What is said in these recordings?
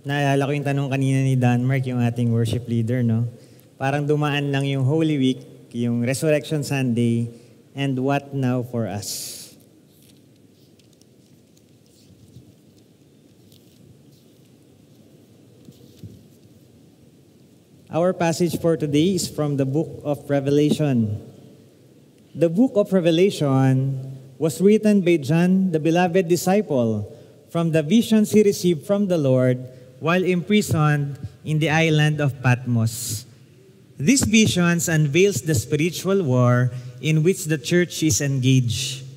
Naalala ko yung tanong kanina ni Danmark, yung ating worship leader, no? Parang dumaan lang yung Holy Week, yung Resurrection Sunday, and what now for us? Our passage for today is from the book of Revelation. The book of Revelation was written by John, the beloved disciple, from the visions he received from the Lord while imprisoned in the island of Patmos. These visions unveils the spiritual war in which the church is engaged.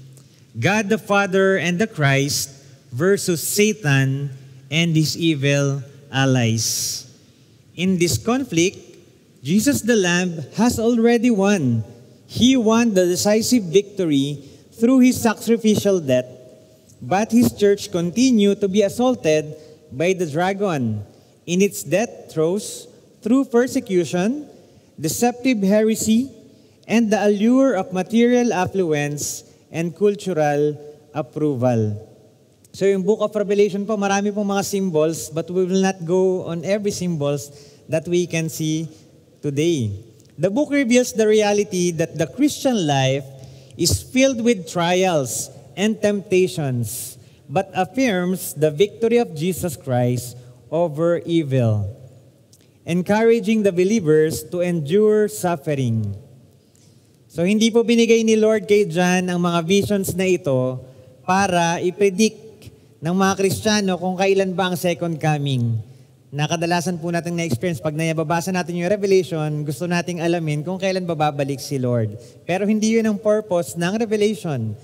God the Father and the Christ versus Satan and his evil allies. In this conflict, Jesus the Lamb has already won. He won the decisive victory through his sacrificial death. But his church continued to be assaulted by the dragon in its death throes through persecution, deceptive heresy, and the allure of material affluence and cultural approval. So yung Book of Revelation po, marami pong mga symbols, but we will not go on every symbols that we can see today. The book reveals the reality that the Christian life is filled with trials and temptations, but affirms the victory of Jesus Christ over evil, encouraging the believers to endure suffering. So hindi po binigay ni Lord kay John ang mga visions na ito para i-predict ng mga Kristiyano kung kailan ba ang second coming. Nakadalasan po natin na-experience pag nababasa natin yung Revelation, gusto nating alamin kung kailan ba babalik si Lord. Pero hindi yun ang purpose ng Revelation.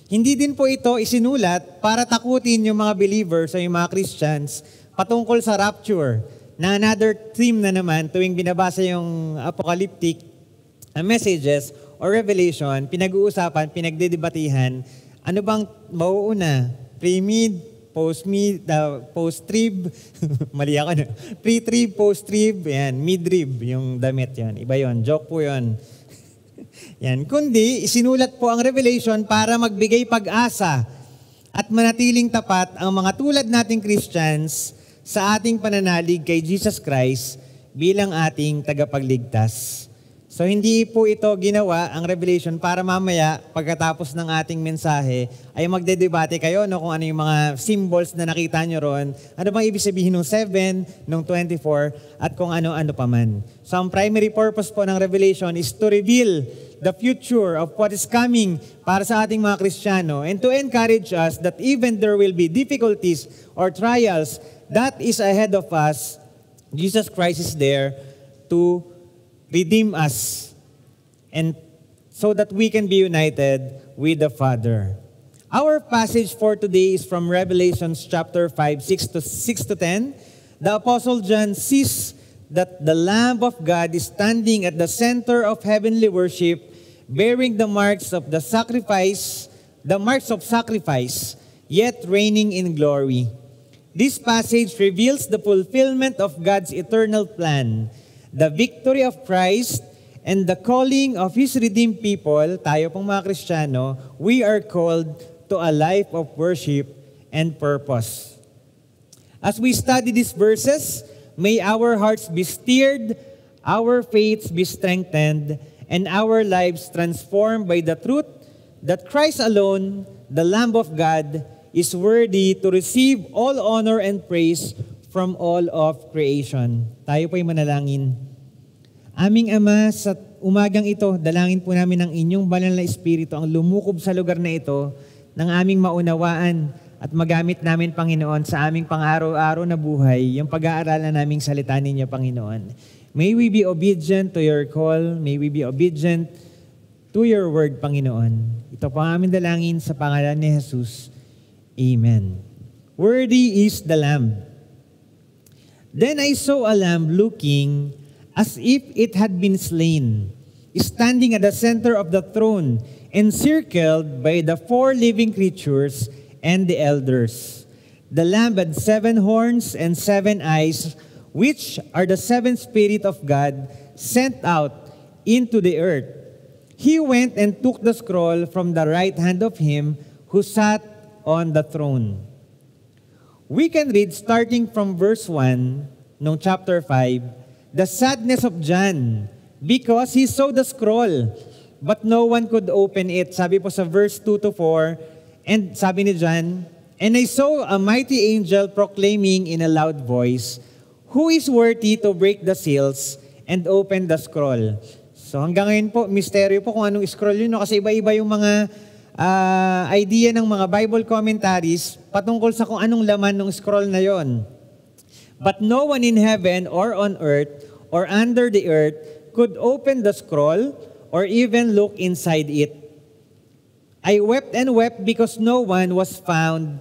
Hindi din po ito isinulat para takutin yung mga believers o yung mga Christians patungkol sa rapture, na another theme na naman tuwing binabasa yung apocalyptic messages or revelation, pinag-uusapan, pinagdedebatihan, ano bang mauuna? Pre-mid, post-mid, post-trib, mali ako, no? Pre-trib, post-trib, yan, mid-trib, yung damit yan. Iba yon, joke po yon. Yan. Kundi, isinulat po ang Revelation para magbigay pag-asa at manatiling tapat ang mga tulad nating Christians sa ating pananalig kay Jesus Christ bilang ating tagapagligtas. So hindi po ito ginawa, ang Revelation, para mamaya pagkatapos ng ating mensahe ay magdedebate kayo kung ano yung mga symbols na nakita nyo ron, ano bang ibig sabihin ng 7, ng 24, at kung ano-ano pa man. So ang primary purpose po ng Revelation is to reveal the future of what is coming para sa ating mga Kristiyano and to encourage us that even there will be difficulties or trials that is ahead of us, Jesus Christ is there to redeem us and so that we can be united with the Father. Our passage for today is from Revelation chapter 5, 6 to 10. The Apostle John sees that the Lamb of God is standing at the center of heavenly worship, bearing the marks of sacrifice, yet reigning in glory. This passage reveals the fulfillment of God's eternal plan, the victory of Christ, and the calling of His redeemed people. Tayo pong mga Kristiyano, we are called to a life of worship and purpose. As we study these verses, may our hearts be stirred, our faiths be strengthened, and our lives transformed by the truth that Christ alone, the Lamb of God, is worthy to receive all honor and praise from all of creation. Tayo po'y manalangin. Aming Ama, sa umagang ito, dalangin po namin ang inyong banal na Espiritu ang lumukob sa lugar na ito ng aming maunawaan at magamit namin, Panginoon, sa aming pang-araw-araw na buhay, yung pag-aaralan naming salita ninyo, Panginoon. May we be obedient to your call. May we be obedient to your word, Panginoon. Ito po ang aming dalangin sa pangalan ni Jesus. Amen. Worthy is the Lamb. Then I saw a lamb looking as if it had been slain, standing at the center of the throne, encircled by the 4 living creatures and the elders. The lamb had 7 horns and 7 eyes, which are the 7 Spirits of God sent out into the earth. He went and took the scroll from the right hand of him who sat on the throne. we can read starting from verse 1 nung chapter 5, the sadness of John because he saw the scroll but no one could open it. Sabi po sa verse 2 to 4, and sabi ni John, and I saw a mighty angel proclaiming in a loud voice, who is worthy to break the seals and open the scroll? So hanggang ngayon po, misteryo po kung anong scroll yun. No? Kasi iba-iba yung mga idea ng mga Bible commentaries patungkol sa kung anong laman ng scroll na yon. But no one in heaven or on earth or under the earth could open the scroll or even look inside it. I wept and wept because no one was found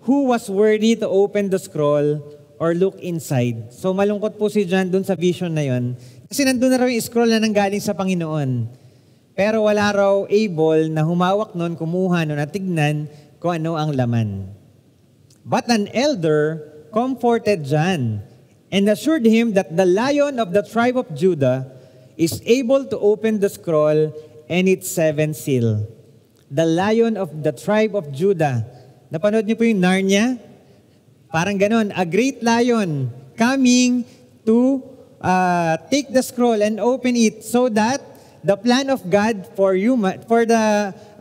who was worthy to open the scroll or look inside. So malungkot po si John dun sa vision na yon. Kasi nandun na raw yung scroll na nanggaling sa Panginoon. Pero wala raw able na humawak nun, kumuha nun at tignan kung ano ang laman. But an elder comforted John and assured him that the Lion of the tribe of Judah is able to open the scroll and its 7 seal. The Lion of the tribe of Judah. Napanood niyo po yung Narnia? Parang ganon, a great lion coming to take the scroll and open it so that the plan of God for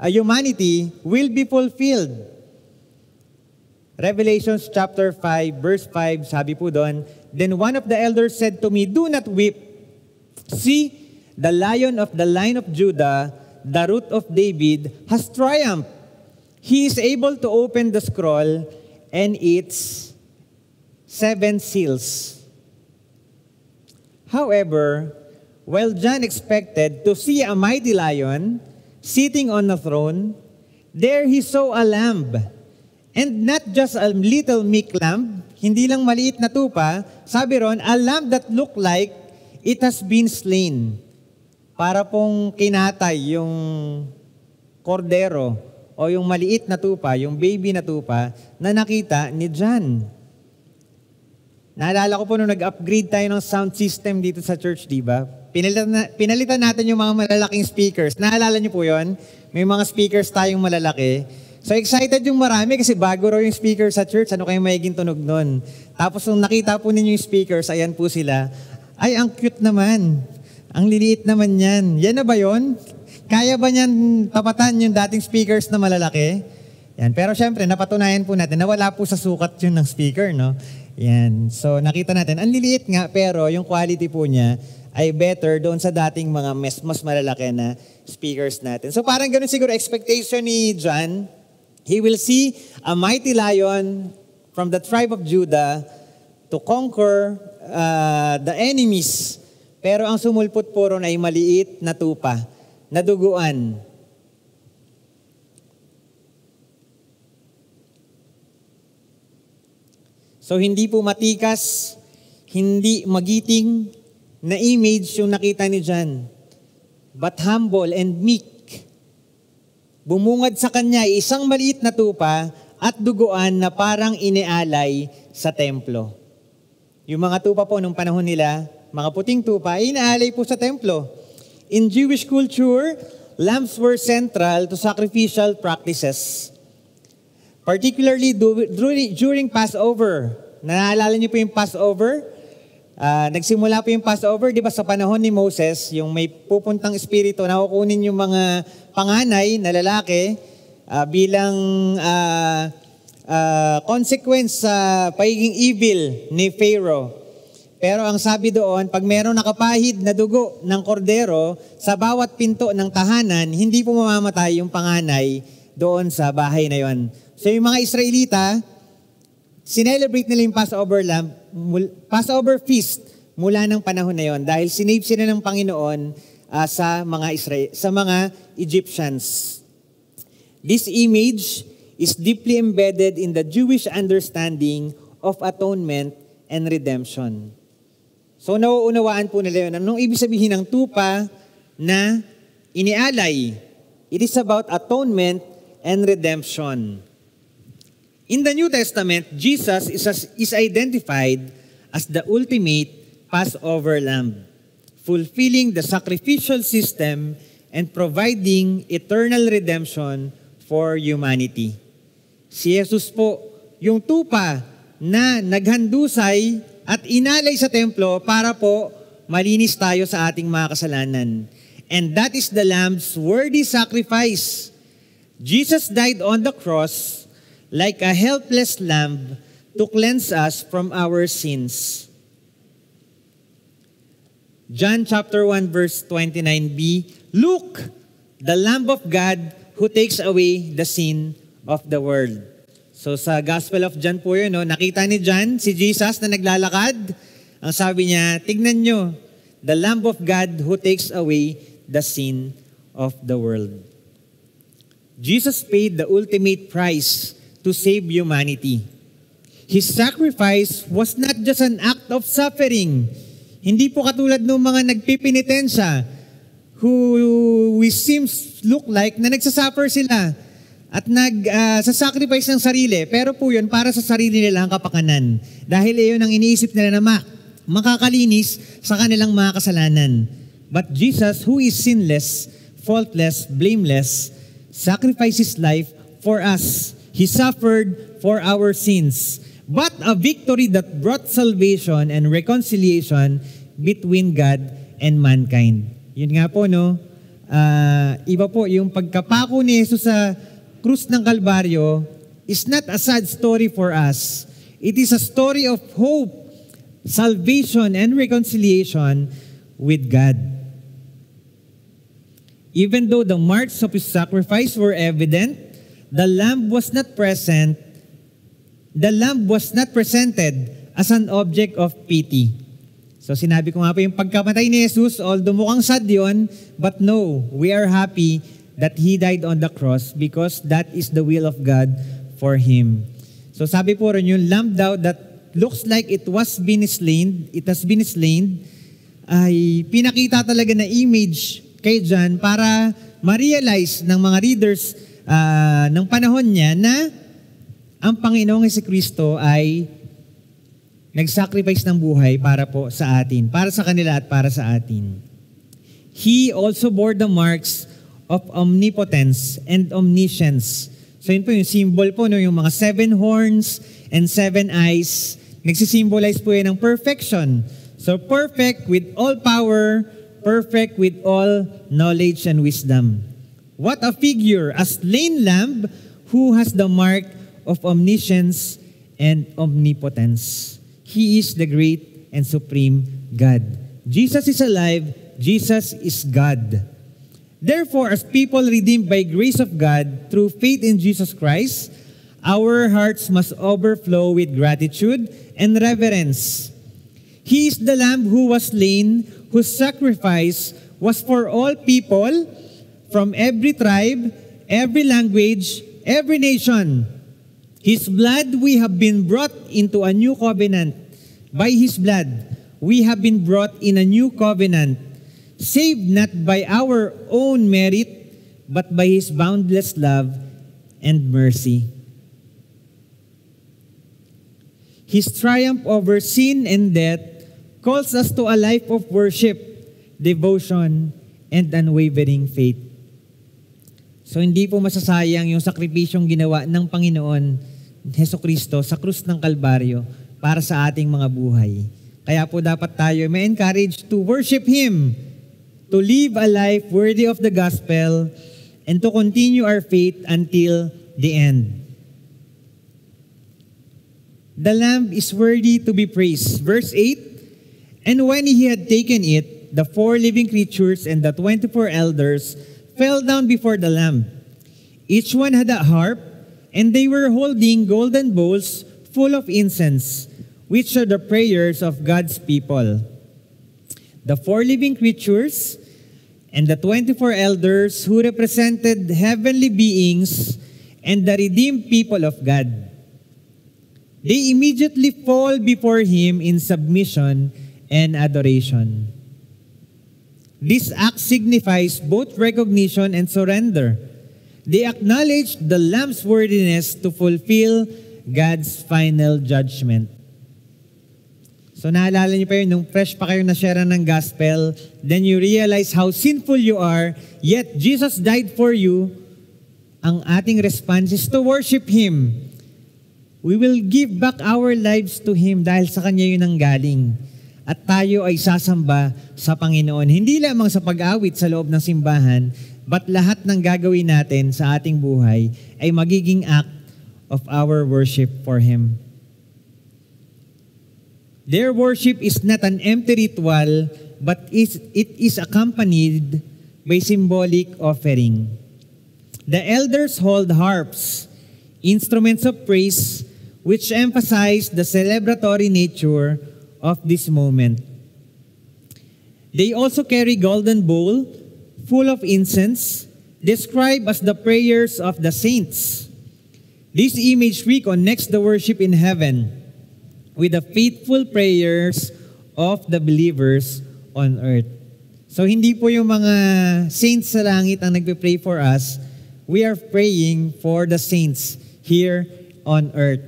humanity will be fulfilled. Revelations chapter 5, verse 5, sabi po doon, then one of the elders said to me, do not weep. See, the Lion of the line of Judah, the root of David, has triumphed. He is able to open the scroll and its 7 seals. However, while John expected to see a mighty lion sitting on a throne, there he saw a lamb. And not just a little meek lamb, hindi lang maliit na tupa, sabi ron, a lamb that looked like it has been slain. Para pong kinatay yung kordero o yung maliit na tupa, yung baby na tupa, na nakita ni John. Naalala ko po nung nag-upgrade tayo ng sound system dito sa church, di ba? Pinalitan natin yung mga malalaking speakers. Naalala niyo po yon? May mga speakers tayong malalaki. So excited yung marami kasi bago raw yung speakers sa church. Ano kayong magiging tunog nun? Tapos nung nakita po ninyo yung speakers, ayan po sila. Ay, ang cute naman. Ang liliit naman yan. Yan na ba yon? Kaya ba niyan tapatan yung dating speakers na malalaki? Yan. Pero syempre, napatunayan po natin na wala po sa sukat yun ng speaker, no? Yan. So nakita natin, ang liliit nga pero yung quality po niya ay better doon sa dating mga mas malalaki na speakers natin. So parang ganun siguro expectation ni John. He will see a mighty lion from the tribe of Judah to conquer the enemies. Pero ang sumulpot po ron ay maliit na tupa, na duguan. So hindi po matikas, hindi magiting na image yung nakita ni John, but humble and meek. Bumungad sa kanya isang maliit na tupa at duguan na parang inialay sa templo. Yung mga tupa po nung panahon nila, mga puting tupa, inaalay po sa templo. In Jewish culture, lambs were central to sacrificial practices. Particularly during Passover. Naalala niyo po yung Passover? Nagsimula po yung Passover, di ba sa panahon ni Moses, yung may pupuntang espiritu na kukunin yung mga panganay na lalaki bilang consequence sa pagiging evil ni Pharaoh. Pero ang sabi doon, pag meron nakapahid na dugo ng kordero sa bawat pinto ng tahanan, hindi po mamamatay yung panganay doon sa bahay na yon. So yung mga Israelita, sinelebrate nila yung Passover feast mula ng panahon na yon dahil sinave sila ng Panginoon sa mga Egyptians. This image is deeply embedded in the Jewish understanding of atonement and redemption. So nauunawaan po nila yun. Anong ibig sabihin ng tupa na inialay? It is about atonement and redemption. In the New Testament, Jesus is identified as the ultimate Passover lamb, fulfilling the sacrificial system and providing eternal redemption for humanity. Si Jesus po, yung tupa na naghandusay at inalay sa templo para po malinis tayo sa ating mga kasalanan. And that is the Lamb's worthy sacrifice. Jesus died on the cross like a helpless lamb to cleanse us from our sins. John chapter 1 verse 29b, Look, the Lamb of God who takes away the sin of the world. So sa Gospel of John po yun, no? Nakita ni John si Jesus na naglalakad. Ang sabi niya, tignan nyo, the Lamb of God who takes away the sin of the world. Jesus paid the ultimate price to save humanity. His sacrifice was not just an act of suffering. Hindi po katulad ng mga nagpipinitensya who we seems look like na nagsasuffer sila at sa-sacrifice ng sarili. Pero po yun, para sa sarili nila ang kapakanan. Dahil iyon ang iniisip nila na makakalinis sa kanilang mga kasalanan. But Jesus, who is sinless, faultless, blameless, sacrificed His life for us. He suffered for our sins. But a victory that brought salvation and reconciliation between God and mankind. Yun nga po, no? Iba po, yung pagkapako ni Jesus sa krus ng Kalbaryo is not a sad story for us. It is a story of hope, salvation, and reconciliation with God. Even though the marks of His sacrifice were evident, the Lamb was not present. The Lamb was not presented as an object of pity. So sinabi ko nga po yung pagkamatay ni Jesus, although mukhang sad yun, but no, we are happy that He died on the cross because that is the will of God for Him. So sabi po rin yung lamb daw that looks like it has been slain, ay pinakita talaga na image kay John para ma-realize ng mga readers ng panahon niya na ang Panginoong Jesucristo ay nag-sacrifice ng buhay para po sa atin, para sa kanila at para sa atin. He also bore the marks of omnipotence and omniscience. So yun po yung symbol po, no? Yung mga 7 horns and 7 eyes, nagsisimbolize po yan ng perfection. So perfect with all power, perfect with all knowledge and wisdom. What a figure, a slain lamb who has the mark of omniscience and omnipotence. He is the great and supreme God. Jesus is alive. Jesus is God. Therefore, as people redeemed by grace of God through faith in Jesus Christ, our hearts must overflow with gratitude and reverence. He is the Lamb who was slain, whose sacrifice was for all people from every tribe, every language, every nation. His blood, we have been brought into a new covenant. By His blood, we have been brought in a new covenant, saved not by our own merit, but by His boundless love and mercy. His triumph over sin and death calls us to a life of worship, devotion, and unwavering faith. So hindi po masasayang yung sakripisyong ginawa ng Panginoon Jesucristo sa krus ng Kalbaryo para sa ating mga buhay. Kaya po dapat tayo may encourage to worship Him, to live a life worthy of the gospel, and to continue our faith until the end. The Lamb is worthy to be praised. Verse 8, And when He had taken it, the 4 living creatures and the 24 elders fell down before the Lamb. Each one had a harp, and they were holding golden bowls full of incense, which are the prayers of God's people. The 4 living creatures and the 24 elders who represented heavenly beings and the redeemed people of God. They immediately fall before Him in submission and adoration. This act signifies both recognition and surrender. They acknowledge the Lamb's worthiness to fulfill God's final judgment. So naalala niyo pa yun, nung fresh pa kayo na-share ng gospel, then you realize how sinful you are, yet Jesus died for you. Ang ating response is to worship Him. We will give back our lives to Him dahil sa Kanya yun ang galing. At tayo ay sasamba sa Panginoon. Hindi lamang sa pag-awit sa loob ng simbahan, but lahat ng gagawin natin sa ating buhay ay magiging act of our worship for Him. Their worship is not an empty ritual, but it is accompanied by symbolic offering. The elders hold harps, instruments of praise, which emphasize the celebratory nature of this moment. They also carry golden bowl full of incense, described as the prayers of the saints. This imagery connects the worship in heaven with the faithful prayers of the believers on earth. So hindi po yung mga saints sa langit ang nagpe-pray for us. We are praying for the saints here on earth.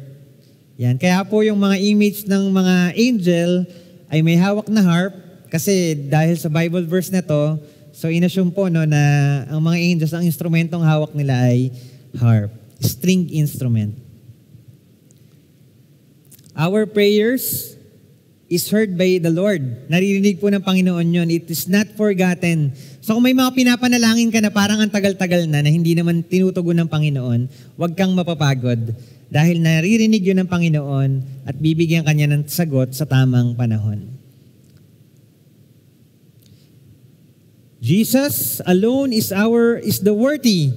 Yan. Kaya po yung mga image ng mga angel ay may hawak na harp kasi dahil sa Bible verse na to, so inassume po no, na ang mga angels, ang instrumentong hawak nila ay harp, string instrument. Our prayers is heard by the Lord. Naririnig po ng Panginoon yun. It is not forgotten. So kung may mga pinapanalangin ka na parang ang tagal-tagal na hindi naman tinutugon ng Panginoon, huwag kang mapapagod. Dahil naririnig yun ng Panginoon at bibigyan kanya ng sagot sa tamang panahon. Jesus alone is worthy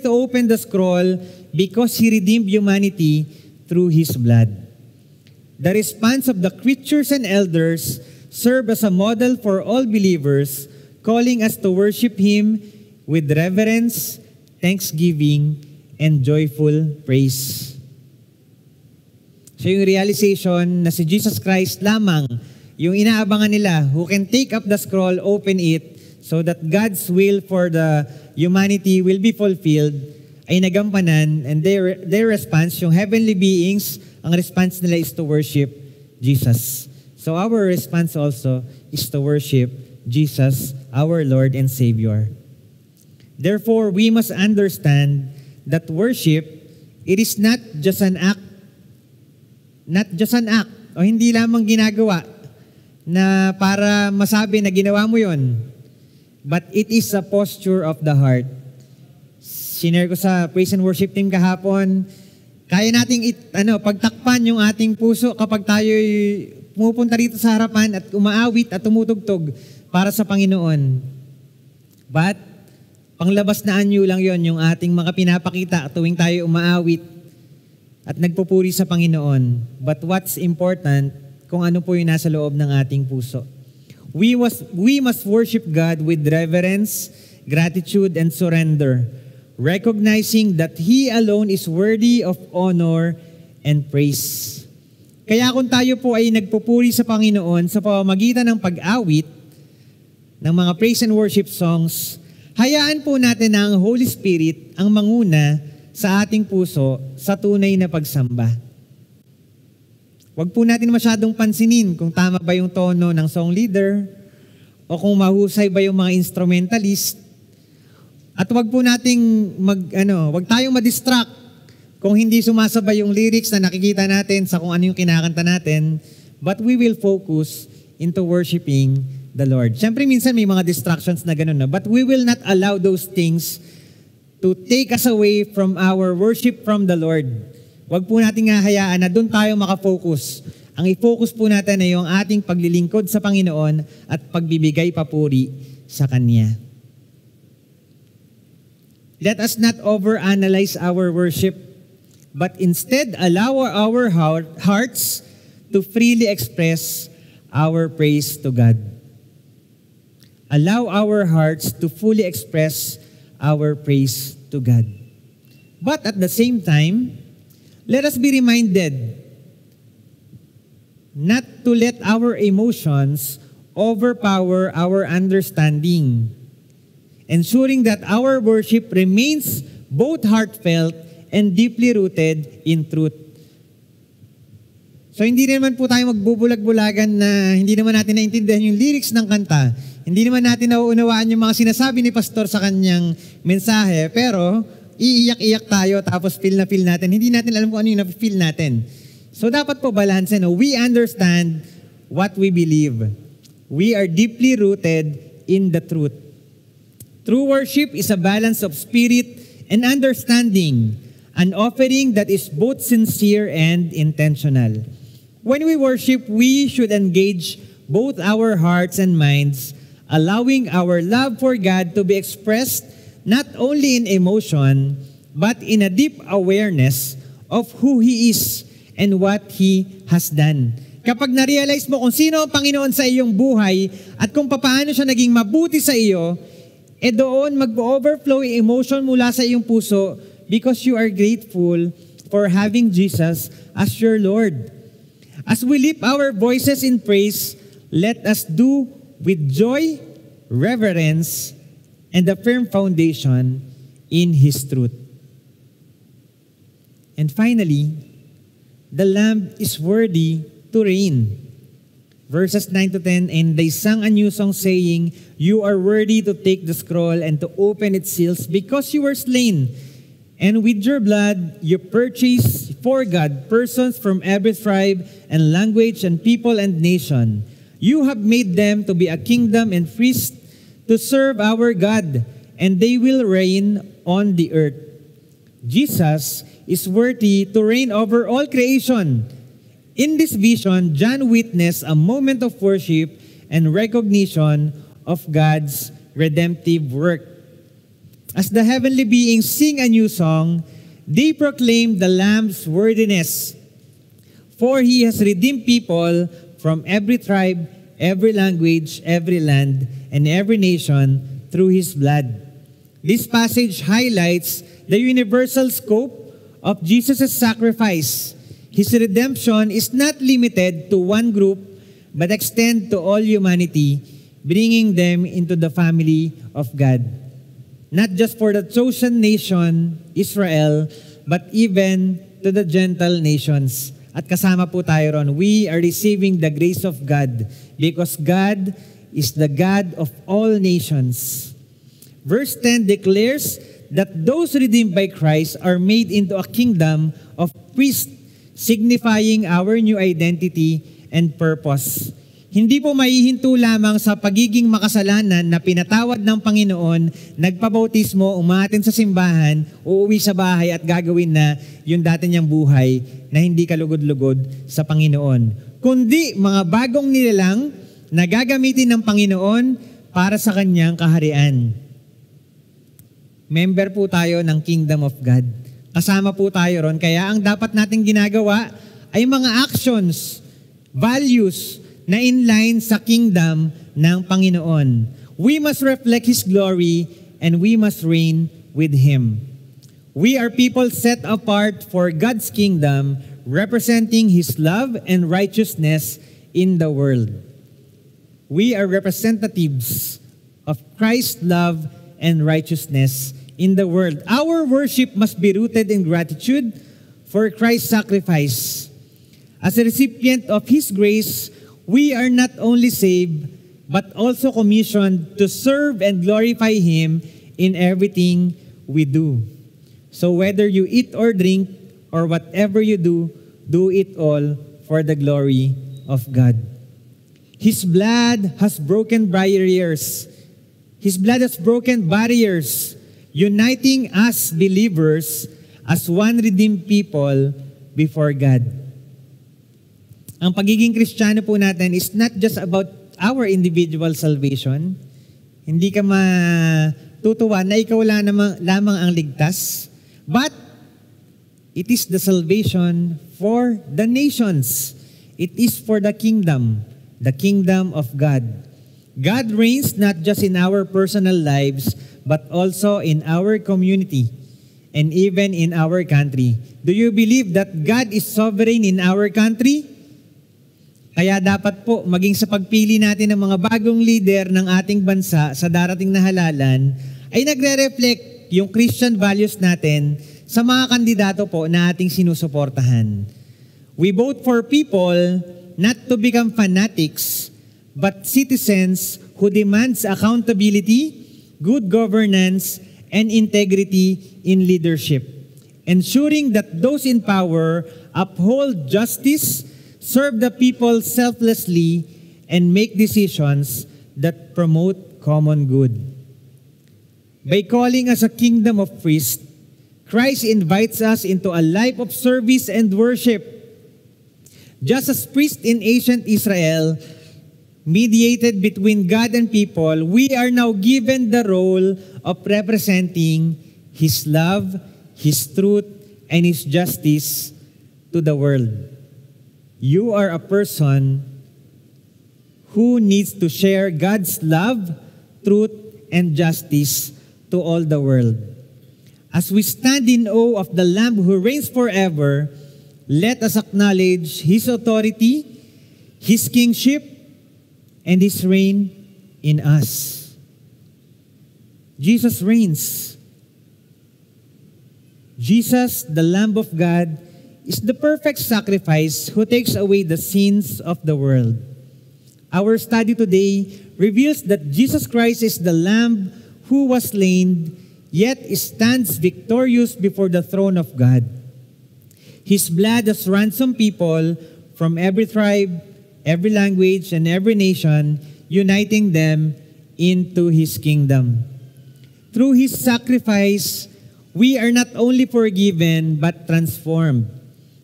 to open the scroll because He redeemed humanity through His blood. The response of the creatures and elders serve as a model for all believers, calling us to worship Him with reverence, thanksgiving, and joyful praise. So yung realization na si Jesus Christ lamang, yung inaabangan nila, who can take up the scroll, open it, so that God's will for the humanity will be fulfilled, ay nagampanan, and their response, yung heavenly beings, ang response nila is to worship Jesus. So our response also is to worship Jesus, our Lord and Savior. Therefore, we must understand that worship, it is not just an act, o hindi lamang ginagawa na para masabi na ginawa mo yon, but it is a posture of the heart. Sinare ko sa praise and worship team kahapon, kaya nating pagtakpan yung ating puso kapag tayo pumupunta rito sa harapan at umaawit at tumutugtog para sa Panginoon. But panglabas na anyo lang yon yung ating mga pinapakita tuwing tayo umaawit at nagpupuri sa Panginoon. But what's important, kung ano po yung nasa loob ng ating puso. We must worship God with reverence, gratitude, and surrender, recognizing that He alone is worthy of honor and praise. Kaya kung tayo po ay nagpupuri sa Panginoon sa pamamagitan ng pag-awit ng mga praise and worship songs, hayaan po natin na ang Holy Spirit ang manguna sa ating puso sa tunay na pagsamba. Huwag po natin masyadong pansinin kung tama ba yung tono ng song leader o kung mahusay ba yung mga instrumentalist. At huwag po nating huwag tayong madistract kung hindi sumasabay yung lyrics na nakikita natin sa kung ano yung kinakanta natin, but we will focus into worshiping the Lord. Siyempre minsan may mga distractions na ganun, no? But we will not allow those things to take us away from our worship from the Lord. Huwag po natin hayaan na doon tayo makafocus. Ang i-focus po natin ay yung ating paglilingkod sa Panginoon at pagbibigay papuri sa Kanya. Let us not overanalyze our worship, but instead allow our hearts to freely express our praise to God. Allow our hearts to fully express our praise to God. But at the same time, let us be reminded not to let our emotions overpower our understanding, ensuring that our worship remains both heartfelt and deeply rooted in truth. So hindi naman po tayo magbubulag-bulagan na hindi naman natin naintindihan yung lyrics ng kanta. Hindi naman natin nauunawaan yung mga sinasabi ni pastor sa kanyang mensahe, pero iiyak-iyak tayo tapos feel na feel natin. Hindi natin alam kung ano yung na-feel natin. So dapat po balance. No? We understand what we believe. We are deeply rooted in the truth. True worship is a balance of spirit and understanding, an offering that is both sincere and intentional. When we worship, we should engage both our hearts and minds, allowing our love for God to be expressed not only in emotion, but in a deep awareness of who He is and what He has done. Kapag na-realize mo kung sino ang Panginoon sa iyong buhay at kung paano siya naging mabuti sa iyo, doon mag-overflow yung emotion mula sa iyong puso because you are grateful for having Jesus as your Lord. As we lift our voices in praise, let us do with joy, reverence, and a firm foundation in His truth. And finally, the Lamb is worthy to reign. Verses 9 to 10, and they sang a new song saying, "You are worthy to take the scroll and to open its seals because you were slain. And with your blood, you purchased for God persons from every tribe and language and people and nation. You have made them to be a kingdom and priests to serve our God, and they will reign on the earth." Jesus is worthy to reign over all creation. In this vision, John witnessed a moment of worship and recognition of God's redemptive work. As the heavenly beings sing a new song, they proclaim the Lamb's worthiness. For He has redeemed people from every tribe, every language, every land, and every nation through His blood. This passage highlights the universal scope of Jesus' sacrifice. His redemption is not limited to one group, but extends to all humanity, bringing them into the family of God. Not just for the chosen nation, Israel, but even to the Gentile nations. At kasama po tayo ron, we are receiving the grace of God because God is the God of all nations. Verse 10 declares that those redeemed by Christ are made into a kingdom of priests, signifying our new identity and purpose. Hindi po maihinto lamang sa pagiging makasalanan na pinatawad ng Panginoon, nagpabautismo, umatin sa simbahan, uuwi sa bahay at gagawin na yung dati niyang buhay na hindi kalugod-lugod sa Panginoon. Kundi mga bagong nilalang na gagamitin ng Panginoon para sa kanyang kaharian. Member po tayo ng Kingdom of God. Kasama po tayo ron, kaya ang dapat nating ginagawa ay mga actions, values, na in line sa kingdom ng Panginoon. We must reflect His glory and we must reign with Him. We are people set apart for God's kingdom, representing His love and righteousness in the world. We are representatives of Christ's love and righteousness in the world. Our worship must be rooted in gratitude for Christ's sacrifice. As a recipient of His grace, we are not only saved, but also commissioned to serve and glorify Him in everything we do. So whether you eat or drink, or whatever you do, do it all for the glory of God. His blood has broken barriers. His blood has broken barriers, uniting us believers as one redeemed people before God. Ang pagiging Kristiyano po natin is not just about our individual salvation. Hindi ka matutuwa na ikaw lamang ang ligtas. But it is the salvation for the nations. It is for the kingdom of God. God reigns not just in our personal lives, but also in our community and even in our country. Do you believe that God is sovereign in our country? Kaya dapat po, maging sa pagpili natin ng mga bagong leader ng ating bansa sa darating na halalan, ay nagre-reflect yung Christian values natin sa mga kandidato po na ating sinusuportahan. We vote for people not to become fanatics, but citizens who demands accountability, good governance, and integrity in leadership, ensuring that those in power uphold justice, serve the people selflessly, and make decisions that promote common good. By calling us a kingdom of priests, Christ invites us into a life of service and worship. Just as priests in ancient Israel mediated between God and people, we are now given the role of representing His love, His truth, and His justice to the world. You are a person who needs to share God's love, truth, and justice to all the world. As we stand in awe of the Lamb who reigns forever, let us acknowledge His authority, His kingship, and His reign in us. Jesus reigns. Jesus, the Lamb of God, is the perfect sacrifice who takes away the sins of the world. Our study today reveals that Jesus Christ is the Lamb who was slain, yet stands victorious before the throne of God. His blood has ransomed people from every tribe, every language, and every nation, uniting them into His kingdom. Through His sacrifice, we are not only forgiven, but transformed,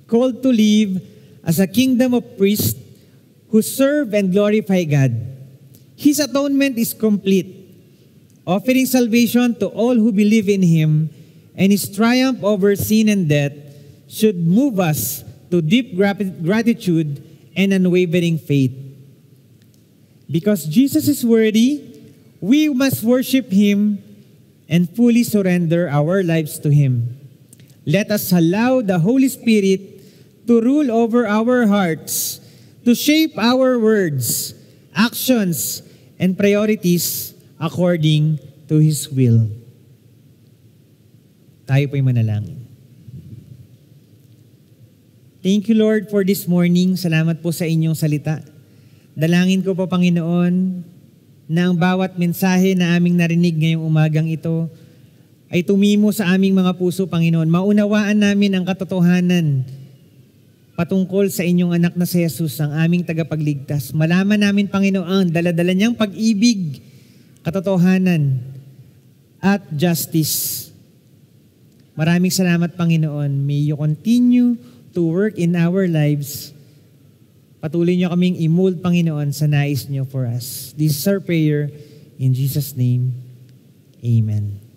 called to live as a kingdom of priests who serve and glorify God. His atonement is complete, offering salvation to all who believe in Him, and His triumph over sin and death should move us to deep gratitude and unwavering faith. Because Jesus is worthy, we must worship Him and fully surrender our lives to Him. Let us allow the Holy Spirit to rule over our hearts, to shape our words, actions, and priorities according to His will. Tayo po'y manalangin. Thank you, Lord, for this morning. Salamat po sa inyong salita. Dalangin ko po, Panginoon, na ang bawat mensahe na aming narinig ngayong umagang ito ay tumimo sa aming mga puso, Panginoon. Maunawaan namin ang katotohanan patungkol sa inyong anak na si Jesus, ang aming tagapagligtas. Malaman namin, Panginoon, dala-dala niyang pag-ibig, katotohanan, at justice. Maraming salamat, Panginoon. May you continue to work in our lives. Patuloy niyo kaming i-mold, Panginoon, sa nais niyo for us. This is our prayer in Jesus' name. Amen.